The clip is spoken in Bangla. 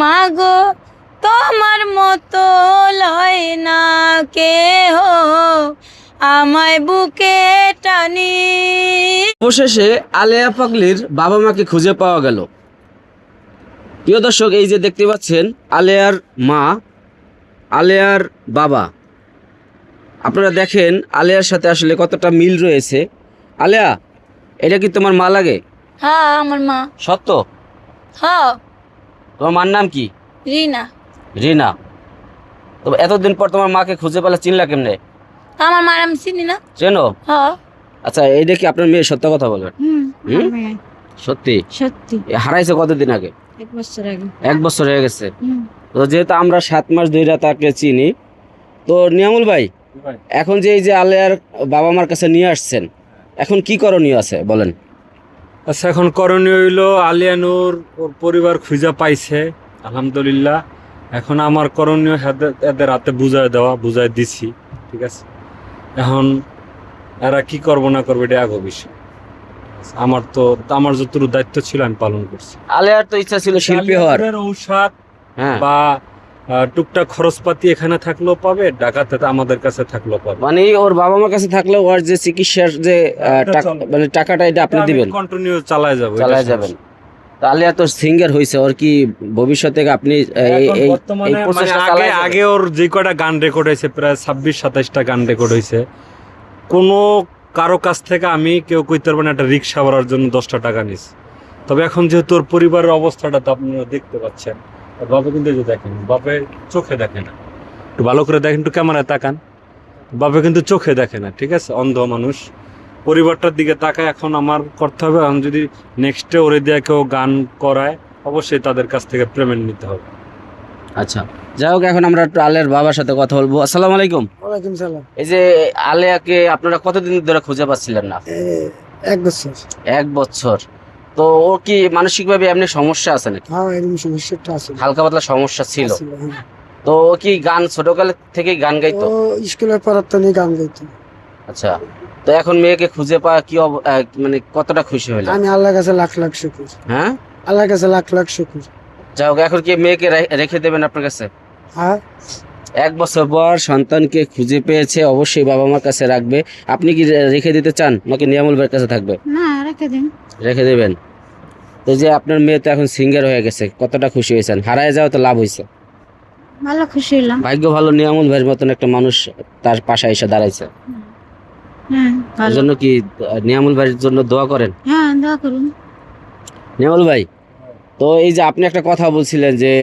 মাগো তোমার মতো লয় না কেহ আমায় বুকে টানি। অবশেষে আলেয়া পাগলির বাবা মাকে খুঁজে পাওয়া গেল। প্রিয় দর্শক, এই যে দেখতে পাচ্ছেন আলেয়ার মা, আলেয়ার বাবা। আপনারা দেখেন আলেয়ার সাথে আসলে কতটা মিল রয়েছে। আলেয়া, এটা কি তোমার মা লাগে? হ্যাঁ আমার মা। সত্য? হ্যাঁ। তোমার মার নাম কি? রিনা। রিনা। তো এতদিন পর তোমার মাকে খুঁজে পেলে, চিনলা কেমনে? আমার মার আমি চিনি না। চেনো? হ্যাঁ। আচ্ছা, এইটা কি আপনার মেয়ে? সত্য কথা বলবেন। সত্যি? সত্যি। হারাইছে কতদিন আগে? 1 বছর আগে। 1 বছর হয়ে গেছে। তো যেহেতু আমরা 7 মাস ধরে তাকে চিনি, তো নিয়ামুল ভাই, এখন যে এই যে আলেয়ার বাবা মার কাছে নিয়ে আসছেন, এখন কি করণীয় আছে বলেন? আচ্ছা, এখন করণীয় হইলো আলিয়া নূর ওর পরিবার খুঁজে পাইছে আলহামদুলিল্লাহ। এখন আমার করণীয় এদের হাতে বুঝাই দিছি, ঠিক আছে। এখন এরা কি করবো না করবে এটা আগে বিষয়। আমার যতটুকু দায়িত্ব ছিল আমি পালন করছি। আলেয়ার তো ইচ্ছা ছিল শিল্পী হওয়ার। ঔষধ হ্যাঁ, বা টুকটাক খরচপাতি এখানে থাকলেও পাবে, ঢাকাতে আমাদের কাছে থাকলেও পাবে। মানে ওর বাবা মার কাছে থাকলে ওর যে চিকিৎসার যে মানে টাকাটা এটা আপনি দিবেন, কন্টিনিউ চালায় যাবো, চালায় যাবেন। তো আলেয়া তো সিঙ্গার হয়েছে, ওর কি ভবিষ্যতে আপনি বর্তমানে মানে আগে ওর যে কটা গান রেকর্ড হয়েছে, প্রায় 26-27টা গান রেকর্ড হয়েছে। কোনো কারো কাছ থেকে আমি কেউ কইতে পারবো না একটা রিক্সা ভাড়ার জন্য 10টা টাকা নিস। তবে এখন যেহেতু ওর পরিবারের অবস্থাটা তো আপনারা দেখতে পাচ্ছেন, বাবা কিন্তু এই যে দেখেন, বাপে চোখে দেখে না, একটু ভালো করে দেখেন, একটু ক্যামেরায় তাকান, বাপে কিন্তু চোখে দেখে না, ঠিক আছে, অন্ধ মানুষ। পরিবারটার দিকে তাকায় এখন আমার করতে হবে। আমি যদি নেক্সটে ওরে দিয়ে কেউ গান করায়, অবশ্যই তাদের কাছ থেকে পেমেন্ট নিতে হবে। আচ্ছা, যাই হোক, এখন আমরা একটু আলেয়ার বাবার সাথে কথা বলবো। আসসালামু আলাইকুম। ওয়ালাইকুম সালাম। এই যে আলেয়াকে আপনারা কতদিন ধরে খুঁজে পাচ্ছিলেন না? 1 বছর। 1 বছর। তো ওর কি মানসিকভাবে এমনি সমস্যা আছে নাকি? হ্যাঁ, এরকম সমস্যাটা আছে। হালকা পাতলা সমস্যা ছিল? হ্যাঁ। তো ও কি গান ছোটকাল থেকেই গান গাইতো? ও স্কুলের পড়ার তো গান গাইতো। আচ্ছা, তো এখন মেয়েকে খুঁজে পাওয়া কি মানে কতটা খুশি হলেন? আমি আল্লাহর কাছে লাখ লাখ শুকর। হ্যাঁ, আল্লাহর কাছে লাখ লাখ শুকর। যাই হোক, এখন কি মেয়েকে রেখে দেবেন আপনার কাছে? হ্যাঁ। 1 বছর পর সন্তানকে খুঁজে পেয়েছে, অবশ্যই বাবা মার কাছে রাখবে। আপনি কি রেখে দিতে চান নাকি নিয়ামুল ভাইয়ের কাছে থাকবে? না, রেখে দিন। রেখে দেবেন। তো যে আপনার মেয়ে তো এখন সিঙ্গার হয়ে গেছে, কতটা খুশি হয়েছেন? হারায় যাওয়া তো লাভ হয়েছে। ভালো খুশি হলাম। ভাগ্য ভালো, নিয়ামুল ভাইয়ের মতন একটা মানুষ তার পাশে এসে দাঁড়াইছে। হ্যাঁ, এর ভালো। জন্য কি নিয়ামুল ভাইয়ের জন্য দোয়া করেন? হ্যাঁ, দোয়া করুন। নিয়ামুল ভাই, তো এই যে আপনি একটা কথা বলছিলেন যে